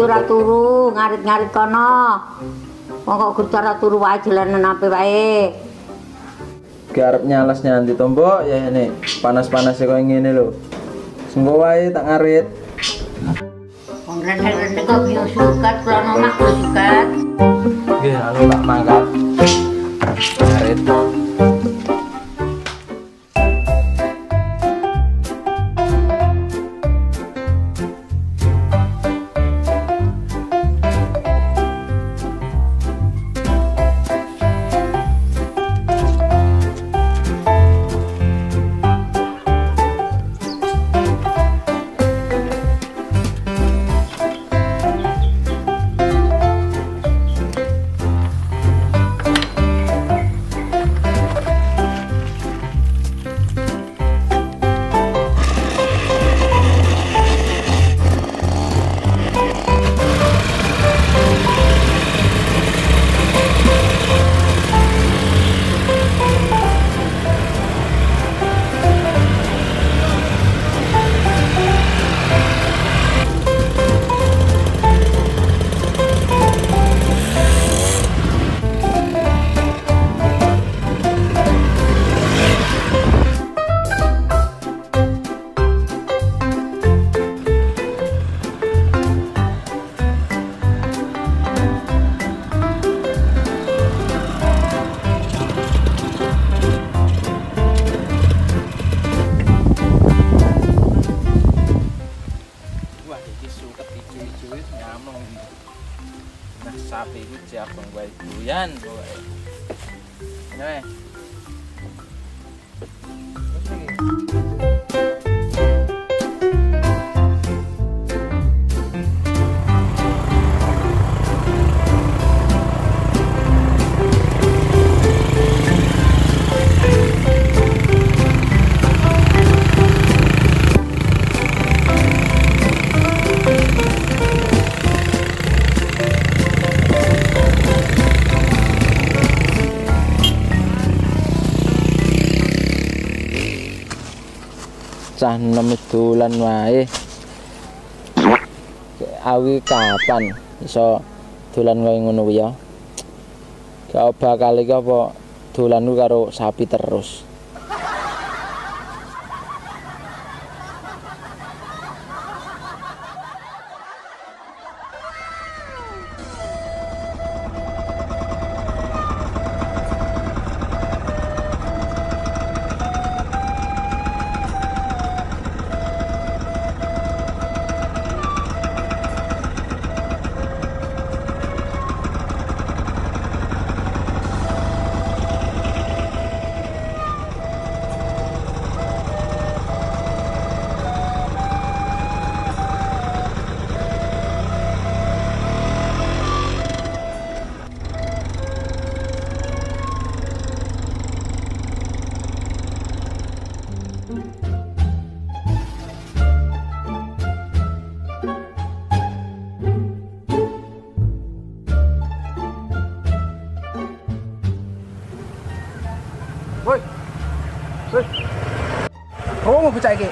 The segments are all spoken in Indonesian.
Ora turu ngarit-ngarit kono. Wong kok gur cara turu wae jalanan ape wae. Ki arep nyalas nyanti to, Mbok, ya ini panas-panas koyo ngene lho. Sengko wae tak ngarit. Wong rene-rene kok yo sukat kula nomak yo sukat. Nggih, anu tak mangkat. Ngarit. Sapi itu siapa yang buyan, ini. Cah nem dolan wae. Awi kapan iso dolan koyo ngono kuwi ya? Gak bakal iki apa dolan karo sapi terus. Woi. Woi. Oh, mau bocah iki.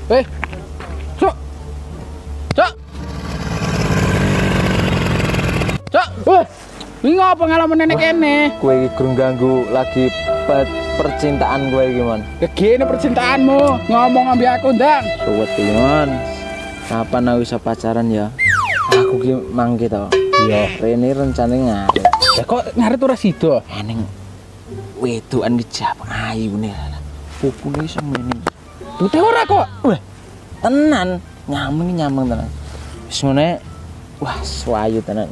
Weh. Cok. Cok. Cok. Weh. Ini ngapa ngalamin nenek kene? Kowe iki gurung ganggu lagi percintaan kowe iki, Mon. Kegene percintaanmu. Ngomong ambil aku, Ndang. Suwet iki, Mon. Kapan aku bisa pacaran ya? Aku ki mangke to. Iya, rene rencane ngarit. Ya kok ngarit ora sida? Eneng wedokan di Jepang ayune. Pupune semene. Putih ora kok. Wah, tenan, nyameng tenan. Wis ngene, wah, swayu tenan.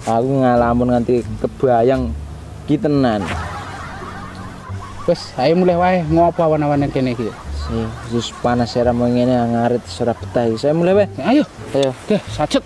Aku ngalamun nganti kebayang ki tenan. Wes, ayo mulai wae ngopo awan-awan kene iki. Wis panas era mau ngene ngarit ora betah. Saya mulai wae. Ayo. Ayo. Oke, sacet.